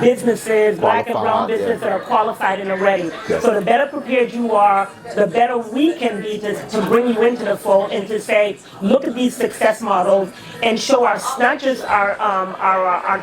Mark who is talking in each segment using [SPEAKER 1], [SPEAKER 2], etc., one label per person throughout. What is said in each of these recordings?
[SPEAKER 1] businesses, black and brown businesses that are qualified and are ready.
[SPEAKER 2] Yes.
[SPEAKER 1] So the better prepared you are, the better we can be to bring you into the fold and to say, look at these success models and show our, not just our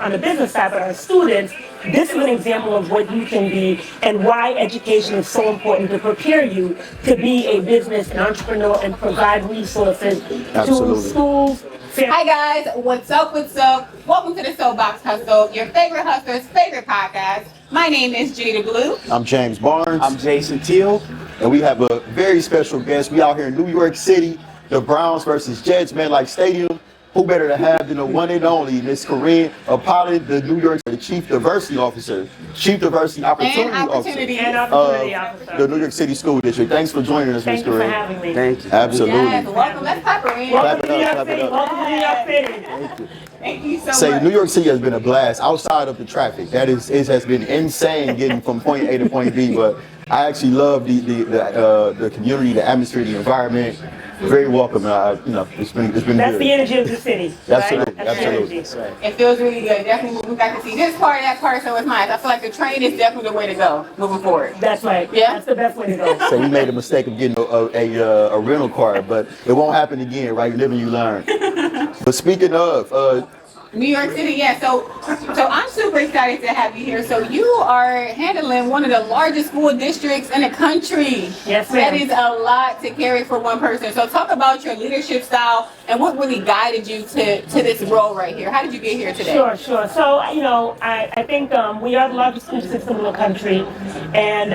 [SPEAKER 1] on the business side, but our students, this is an example of what you can be and why education is so important to prepare you to be a business and entrepreneur and provide resources to schools.
[SPEAKER 3] Hi guys, what's up, what's up? Welcome to the Soapbox Hustle, your favorite hustler's favorite podcast. My name is Jada Blue.
[SPEAKER 2] I'm James Barnes.
[SPEAKER 4] I'm Jason Teal.
[SPEAKER 2] And we have a very special guest. We out here in New York City, the Browns versus Jets, MetLife Stadium. Who better to have than the one and only Miss Karine Apollon, the New York Chief Diversity Officer, Chief Diversity Opportunity Officer of the New York City School District. Thanks for joining us, Miss Karine.
[SPEAKER 1] Thank you for having me.
[SPEAKER 4] Thank you.
[SPEAKER 2] Absolutely.
[SPEAKER 3] Yes, welcome. Let's clap her in.
[SPEAKER 1] Welcome to New York
[SPEAKER 2] Clap it
[SPEAKER 1] City.
[SPEAKER 2] up.
[SPEAKER 1] Welcome to New York City.
[SPEAKER 2] Thank you.
[SPEAKER 3] Thank you so much.
[SPEAKER 2] Say, New York City has been a blast outside of the traffic. It has been insane getting from point A to point B, but I actually love the community, the atmosphere, the environment. Very welcome. It's been
[SPEAKER 1] That's
[SPEAKER 2] good.
[SPEAKER 1] the energy of the city.
[SPEAKER 2] Absolutely,
[SPEAKER 1] right?
[SPEAKER 2] absolutely.
[SPEAKER 3] It feels really good. Definitely we got to see this part, that part, so it's nice. I feel like the train is definitely the way to go moving forward.
[SPEAKER 1] That's right.
[SPEAKER 3] Yeah?
[SPEAKER 1] That's the best way to go.
[SPEAKER 2] So we made a mistake of getting a rental car, but it won't happen again, right? You live and you learn. But speaking of,
[SPEAKER 3] New York City, yeah. So I'm super excited to have you here. So you are handling one of the largest school districts in the country.
[SPEAKER 1] Yes, ma'am.
[SPEAKER 3] That is a lot to carry for one person. So talk about your leadership style and what really guided you to this role right here. How did you get here today?
[SPEAKER 1] Sure. So, I think we are the largest school system in the country. And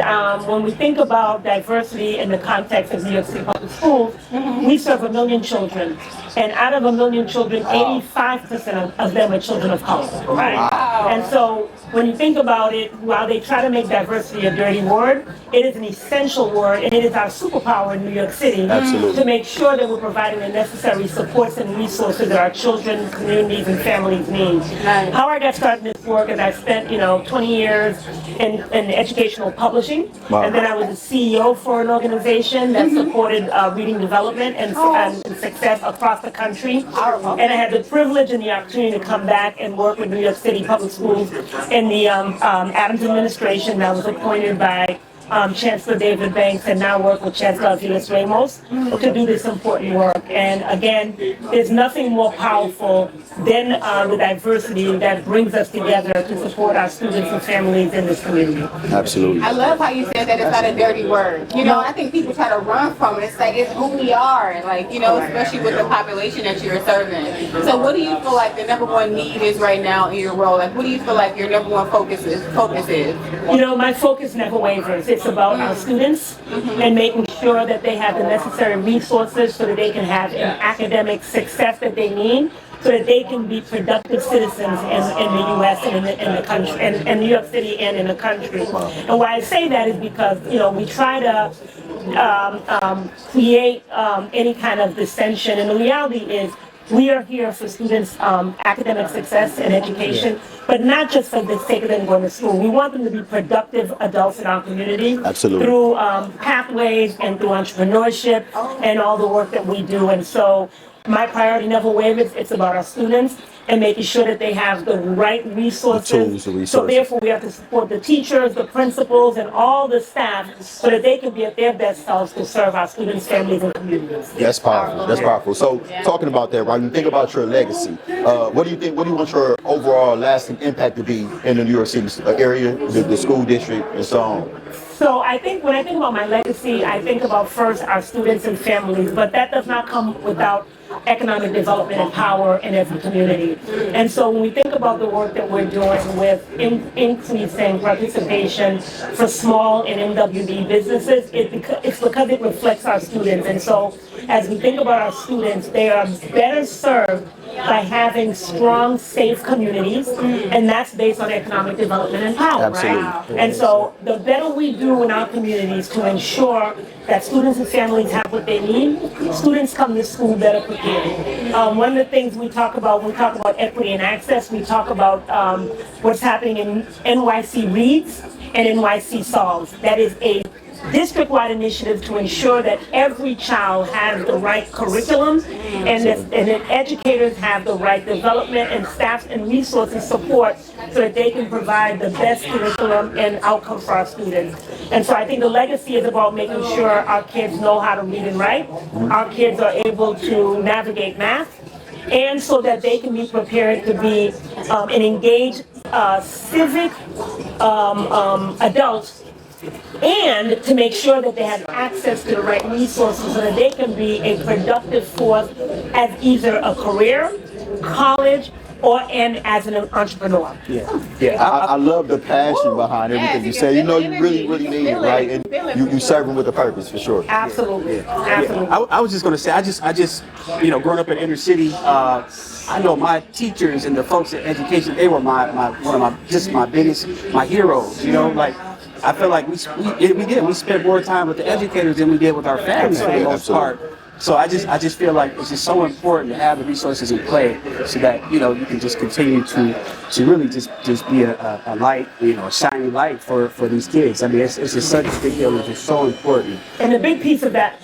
[SPEAKER 1] when we think about diversity in the context of New York City public schools, we serve 1 million children. And out of 1 million children, 85% of them are children of color, right?
[SPEAKER 3] Wow.
[SPEAKER 1] And so when you think about it, while they try to make diversity a dirty word, it is an essential word, and it is our superpower in New York City to make sure that we're providing the necessary supports and resources that our children, communities, and families need.
[SPEAKER 3] Nice.
[SPEAKER 1] How I got started in this work is I spent 20 years in educational publishing, and then I was a CEO for an organization that supported reading development and success across the country. And I had the privilege and the opportunity to come back and work with New York City Public Schools in the Adams administration that was appointed by Chancellor David Banks, and now work with Chancellor Felix Ramos to do this important work. And again, there's nothing more powerful than the diversity that brings us together to support our students and families in this community.
[SPEAKER 2] absolutely.
[SPEAKER 3] I love how you said that it's not a dirty word. I think people try to run from it. It's like it's who we are, and especially with the population that you're serving. So what do you feel like the number one need is right now in your role? Like what do you feel like your number one focus is?
[SPEAKER 1] My focus never wavers. It's about our students and making sure that they have the necessary resources so that they can have an academic success that they need, so that they can be productive citizens in the U.S. and in the country, and in New York City and in the country. And why I say that is because we try to create any kind of dissension, and the reality is we are here for students' academic success and education, but not just for the sake of them going to school. We want them to be productive adults in our community through pathways and through entrepreneurship and all the work that we do. And so my priority never wavers. It's about our students and making sure that they have the right resources. So therefore we have to support the teachers, the principals, and all the staff so that they can be at their best selves to serve our students, families, and communities.
[SPEAKER 2] That's powerful. So talking about that, right, when you think about your legacy, what do you want your overall lasting impact to be in the New York City area, the school district, and so on?
[SPEAKER 1] So I think when I think about my legacy, I think about first our students and families, but that does not come without economic development and power in every community. And so when we think about the work that we're doing with increasing participation for small and MWBE businesses, it's because it reflects our students. And so as we think about our students, they are better served by having strong, safe communities, and that's based on economic development and power, right? And so the better we do in our communities to ensure that students and families have what they need, students come to school better prepared. One of the things we talk about when we talk about equity and access, we talk about what's happening in NYC Reads and NYC Solves. That is a district-wide initiative to ensure that every child has the right curriculum and that educators have the right development and staff and resources support so that they can provide the best curriculum and outcome for our students. And so I think the legacy is about making sure our kids know how to read and write, our kids are able to navigate math, and so that they can be prepared to be an engaged civic adult, and to make sure that they have access to the right resources so that they can be a productive force as either a career, college, and as an entrepreneur.
[SPEAKER 2] I love the passion behind everything you say. You know, you really mean it, right? And you serve them with a purpose, for sure.
[SPEAKER 1] Absolutely. Absolutely.
[SPEAKER 4] I was just going to say, I just, you know, growing up in inner city, I know my teachers and the folks in education, they were one of my biggest, my heroes. You know, like I feel like we spent more time with the educators than we did with our families for the most part. So I just feel like it's just so important to have the resources in play so that, you know, you can just continue to really just be a light, you know, a shining light for these kids. I mean, it's just such a big deal. It's just so important.
[SPEAKER 1] And a big piece of that,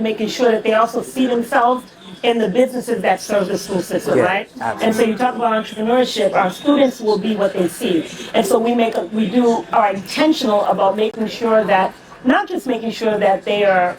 [SPEAKER 1] making sure that they also see themselves in the businesses that serve the school system, right?
[SPEAKER 4] Absolutely.
[SPEAKER 1] And so you talk about entrepreneurship, our students will be what they see. And so we are intentional about making sure that not just making sure that they are,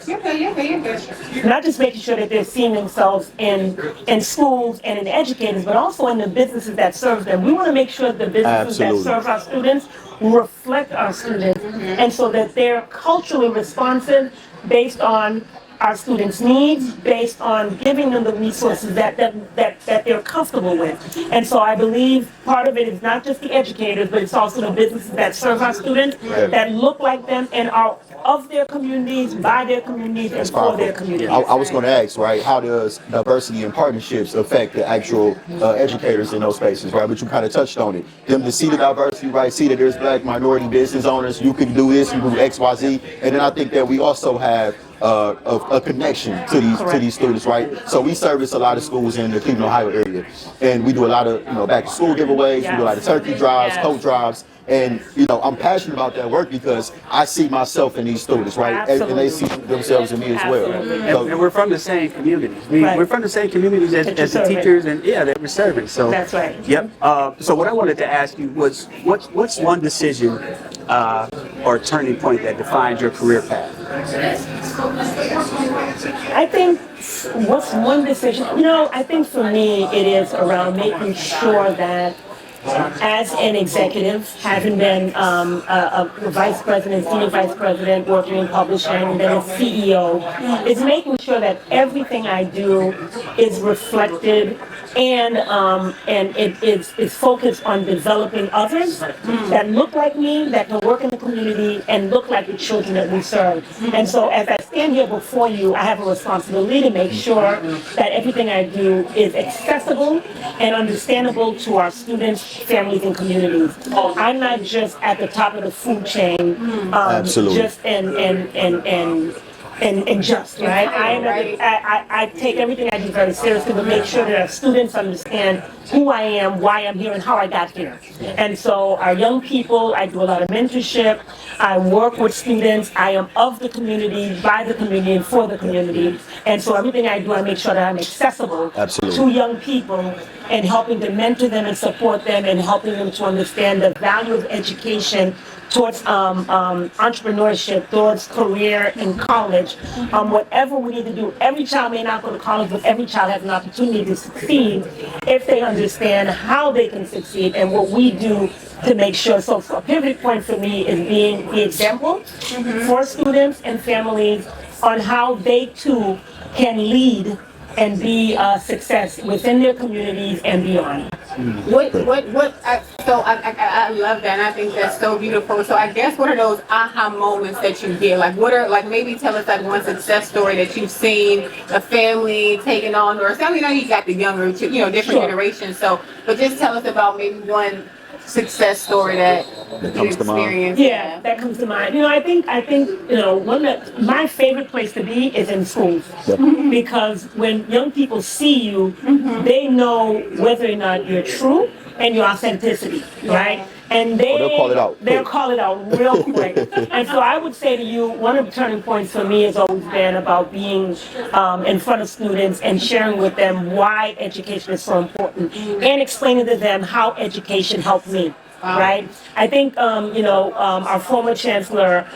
[SPEAKER 1] not just making sure that they're seeing themselves in schools and in educators, but also in the businesses that serve them. We want to make sure the businesses that serve our students reflect our students, and so that they're culturally responsive based on our students' needs, based on giving them the resources that they're comfortable with. And so I believe part of it is not just the educators, but it's also the businesses that serve our students, that look like them and are of their communities, by their communities, and for their communities.
[SPEAKER 2] I was going to ask, right, how does diversity and partnerships affect the actual educators in those spaces, right? But you kind of touched on it. Them to see the diversity, right, see that there's Black minority business owners, you can do this, you can do X, Y, Z. And then I think that we also have a connection to these students, right? So we service a lot of schools in the Cleveland, Ohio area, and we do a lot of back to school giveaways. We do a lot of turkey drives, coat drives, and I'm passionate about that work because I see myself in these students, right? And they see themselves in me as well. So,
[SPEAKER 4] and we're from the same communities. We're from the same communities as the teachers, and that we're serving. So
[SPEAKER 1] that's right.
[SPEAKER 4] Yep. So what I wanted to ask you was, what's one decision or turning point that defined your career path?
[SPEAKER 1] I think what's one decision, I think for me it is around making sure that as an executive, having been a vice president, senior vice president, working in publishing, and then a CEO, is making sure that everything I do is reflected and it is focused on developing others that look like me, that can work in the community, and look like the children that we serve. And so as I stand here before you, I have a responsibility to make sure that everything I do is accessible and understandable to our students, families, and communities. I'm not just at the top of the food chain, just and just, right? I take everything I do very seriously to make sure that our students understand who I am, why I'm here, and how I got here. And so our young people, I do a lot of mentorship. I work with students. I am of the community, by the community, and for the community. And so everything I do, I make sure that I'm accessible to young people and helping to mentor them and support them and helping them to understand the value of education towards entrepreneurship, towards career in college, whatever we need to do. Every child may not go to college, but every child has an opportunity to succeed if they understand how they can succeed and what we do to make sure. So a pivot point for me is being the example for students and families on how they too can lead and be a success within their communities and beyond.
[SPEAKER 3] I love that, and I think that's so beautiful. So I guess what are those aha moments that you get? Maybe tell us one success story that you've seen a family taking on, or you got the younger, different generations. So, but just tell us about maybe one success story that you experienced.
[SPEAKER 1] Yeah, that comes to mind. I think my favorite place to be is in schools, because when young people see you, they know whether or not you're true and your authenticity, right? And
[SPEAKER 2] they'll call it out.
[SPEAKER 1] They'll call it out real quick. And so I would say to you, one of the turning points for me has always been about being in front of students and sharing with them why education is so important and explaining to them how education helped me. Right? I think, our former chancellor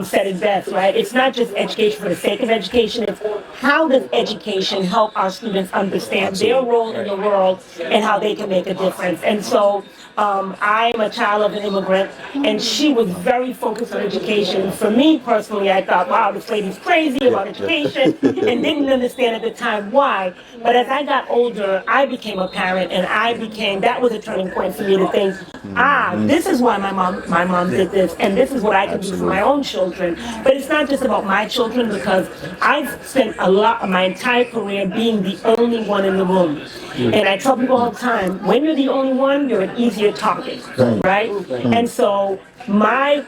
[SPEAKER 1] said it best, right? It's not just education for the sake of education, it's how does education help our students understand their role in the world and how they can make a difference. And so I'm a child of an immigrant, and she was very focused on education. For me personally, I thought, wow, this lady's crazy about education, and didn't understand at the time why. But as I got older, I became a parent, and that was a turning point for me to think, this is why my mom did this, and this is what I can do for my own children. But it's not just about my children, because I've spent a lot of my entire career being the only one in the room. And I tell people all the time, when you're the only one, you're an easier target, right? And so my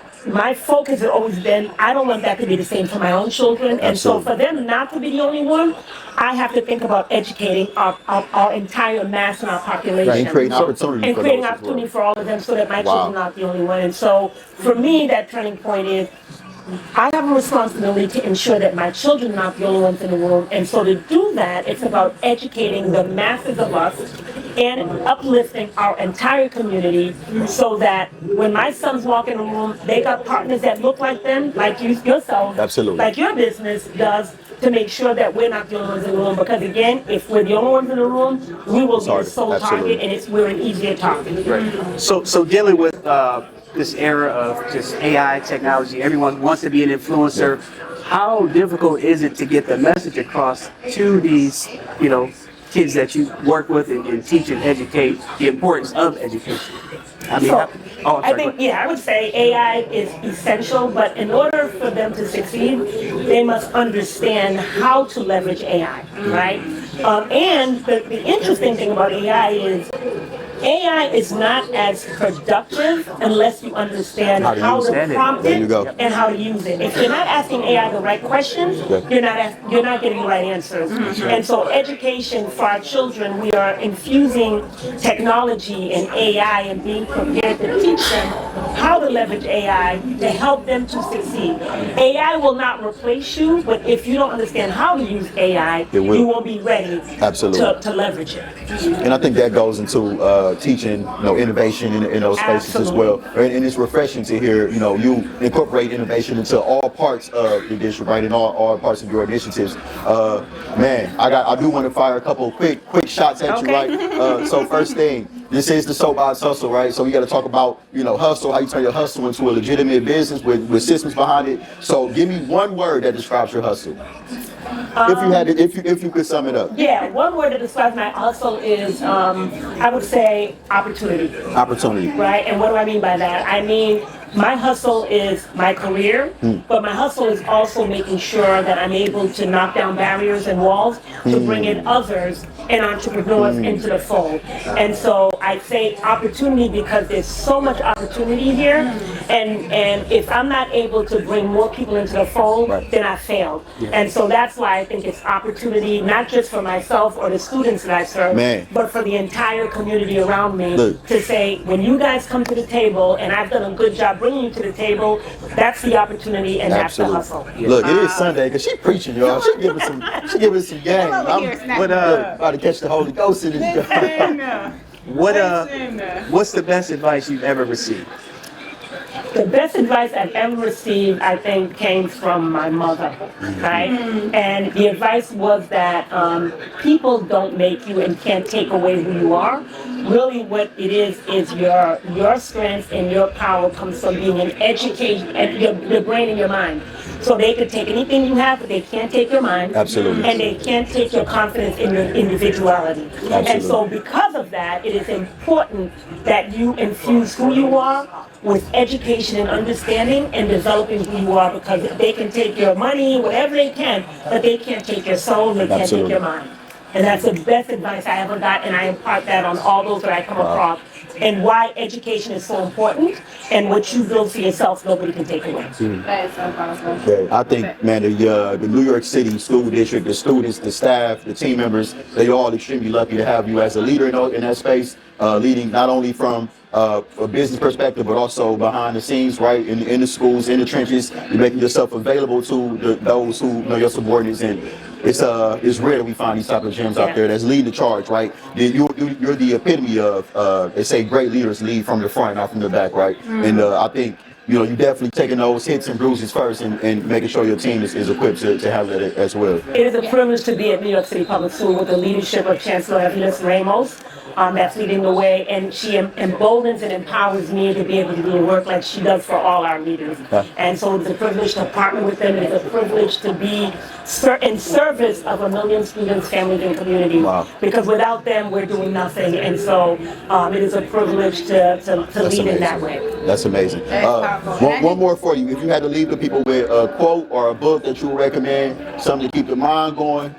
[SPEAKER 1] focus has always been, I don't want that to be the same for my own children. And so for them not to be the only one, I have to think about educating our entire mass and our population.
[SPEAKER 2] Right, and creating opportunity
[SPEAKER 1] and
[SPEAKER 2] for
[SPEAKER 1] creating
[SPEAKER 2] those as
[SPEAKER 1] opportunity
[SPEAKER 2] well.
[SPEAKER 1] for all of them, so that my children are not the only one. And so for me, that turning point is, I have a responsibility to ensure that my children are not the only ones in the world. And so to do that, it's about educating the masses of us and uplifting our entire community, so that when my sons walk in a room, they got partners that look like them, like yourself,
[SPEAKER 2] Absolutely.
[SPEAKER 1] like your business does, to make sure that we're not the only ones in the room. Because again, if we're the only ones in the room, we will be the sole target, and we're an easier target.
[SPEAKER 4] Right. So dealing with this era of just AI technology, everyone wants to be an influencer. How difficult is it to get the message across to these, kids that you work with and teach and educate the importance of education? I mean,
[SPEAKER 1] I would say AI is essential, but in order for them to succeed, they must understand how to leverage AI, right? And the interesting thing about AI is not as productive unless you understand how to prompt it and how to use it. If you're not asking AI the right questions, you're not getting the right answers. And so education for our children, we are infusing technology and AI and being prepared to teach them how to leverage AI to help them to succeed. AI will not replace you, but if you don't understand how to use AI, you won't be ready to leverage it.
[SPEAKER 2] And I think that goes into teaching, innovation in those spaces as well. And it's refreshing to hear, you incorporate innovation into all parts of the district, right? In all parts of your initiatives. Man, I do want to fire a couple quick shots at you, right? So first thing, this is the Soapbox Hustle, right? So you got to talk about, hustle, how you turn your hustle into a legitimate business with systems behind it. So give me one word that describes your hustle. If you could sum it up.
[SPEAKER 1] Yeah, one word that describes my hustle is, I would say, opportunity.
[SPEAKER 2] Opportunity.
[SPEAKER 1] Right, and what do I mean by that? I mean, my hustle is my career, but my hustle is also making sure that I'm able to knock down barriers and walls to bring in others and entrepreneurs into the fold. And so I say opportunity because there's so much opportunity here, and if I'm not able to bring more people into the fold, then I failed. And so that's why I think it's opportunity, not just for myself or the students that I serve, but for the entire community around me, to say, when you guys come to the table, and I've done a good job bringing you to the table, that's the opportunity, and that's the hustle.
[SPEAKER 2] Look, it is Sunday, because she's preaching, y'all. She giving some game. I'm about to catch the Holy Ghost in this.
[SPEAKER 4] What's the best advice you've ever received?
[SPEAKER 1] The best advice I've ever received, I think, came from my mother, right? And the advice was that people don't make you and can't take away who you are. Really what it is your strength and your power comes from being an education, your brain and your mind. So they could take anything you have, but they can't take your mind.
[SPEAKER 2] Absolutely.
[SPEAKER 1] And they can't take your confidence in your individuality.
[SPEAKER 2] Absolutely.
[SPEAKER 1] And so because of that, it is important that you infuse who you are with education and understanding and developing who you are, because they can take your money, whatever they can, but they can't take your soul, they can't take your mind. And that's the best advice I ever got, and I impart that on all those that I come across, and why education is so important, and what you build for yourself, nobody can take away.
[SPEAKER 3] That is so powerful.
[SPEAKER 2] I think, man, the New York City School District, the students, the staff, the team members, they all extremely lucky to have you as a leader in that space, leading not only from a business perspective, but also behind the scenes, right, in the schools, in the trenches. You're making yourself available to those who know your subordinates, and it's rare that we find these type of gems out there that's leading the charge, right? You're the epitome of they say great leaders lead from the front, not from the back, right? And I think you definitely taking those hits and bruises first and making sure your team is equipped to handle it as well.
[SPEAKER 1] It is a privilege to be at New York City Public School with the leadership of Chancellor Evelyn Ramos. That's leading the way, and she emboldens and empowers me to be able to do the work like she does for all our leaders. And so it's a privilege to partner with them. It's a privilege to be in service of 1 million students, families, and communities.
[SPEAKER 2] Wow.
[SPEAKER 1] Because without them, we're doing nothing. And so it is a privilege to lead in that way.
[SPEAKER 2] That's amazing. One more for you. If you had to leave the people with a quote or a book that you would recommend, something to keep your mind going.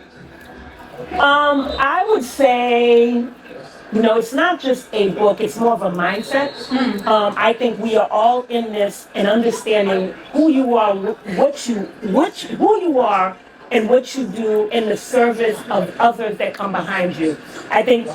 [SPEAKER 1] I would say, it's not just a book, it's more of a mindset. I think we are all in this and understanding who you are, who you are, and what you do in the service of others that come behind you. I think,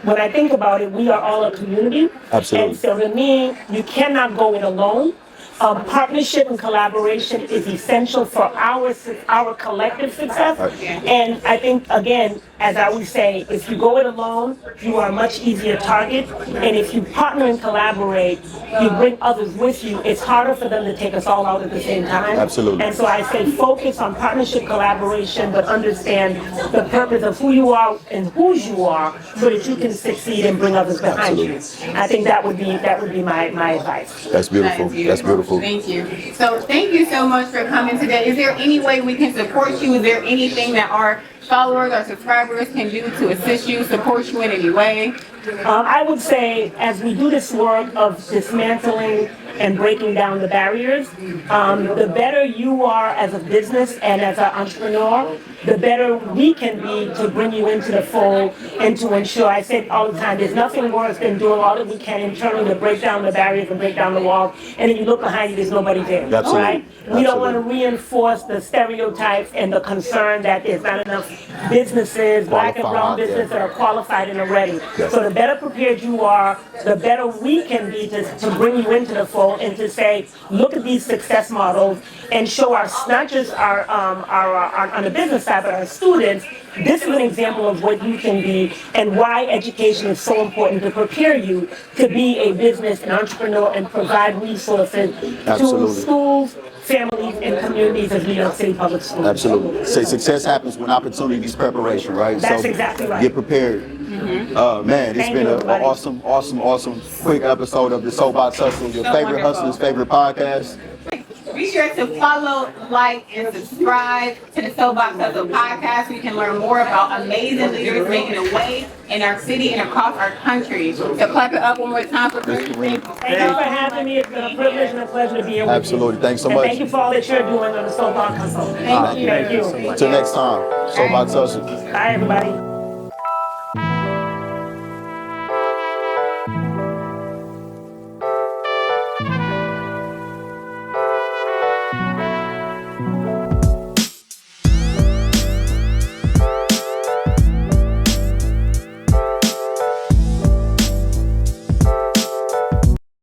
[SPEAKER 1] when I think about it, we are all a community.
[SPEAKER 2] Absolutely.
[SPEAKER 1] And so to me, you cannot go it alone. Partnership and collaboration is essential for our collective success. And I think, again, as I always say, if you go it alone, you are a much easier target. And if you partner and collaborate, you bring others with you, it's harder for them to take us all out at the same time.
[SPEAKER 2] Absolutely.
[SPEAKER 1] And so I say focus on partnership, collaboration, but understand the purpose of who you are and whose you are so that you can succeed and bring others behind you. I think that would be my advice.
[SPEAKER 2] That's beautiful. That's beautiful.
[SPEAKER 3] Thank you. So thank you so much for coming today. Is there any way we can support you? Is there anything that our followers or subscribers can do to assist you, support you in any way?
[SPEAKER 1] I would say, as we do this work of dismantling and breaking down the barriers, the better you are as a business and as an entrepreneur, the better we can be to bring you into the fold and to ensure, I say all the time, there's nothing worse than doing all that we can internally to break down the barriers and break down the walls, and then you look behind you, there's nobody there.
[SPEAKER 2] Absolutely.
[SPEAKER 1] Right? We don't want to reinforce the stereotypes and the concern that there's not enough businesses, black and brown businesses that are qualified and are ready. So the better prepared you are, the better we can be to bring you into the fold and to say, look at these success models and show our, not just our on the business side, but our students, this is an example of what you can be and why education is so important to prepare you to be a business, an entrepreneur, and provide resources to schools, families, and communities of New York City Public Schools.
[SPEAKER 2] Absolutely. Say success happens when opportunity meets preparation, right?
[SPEAKER 1] That's exactly right.
[SPEAKER 2] Get prepared. Man, it's been an awesome quick episode of the Soapbox Hustle, your favorite hustler's favorite podcast.
[SPEAKER 3] Be sure to follow, like, and subscribe to the Soapbox Hustle podcast. We can learn more about amazing leaders making a way in our city and across our country. So clap it up one more time for Karine.
[SPEAKER 1] Thank you for having me. It's been a privilege and a pleasure to be here with you.
[SPEAKER 2] Absolutely. Thanks so
[SPEAKER 1] And
[SPEAKER 2] much.
[SPEAKER 1] thank you for all that you're doing on the Soapbox Hustle.
[SPEAKER 3] Thank you.
[SPEAKER 1] Thank you.
[SPEAKER 2] Until next time, Soapbox Hustle.
[SPEAKER 1] Bye, everybody.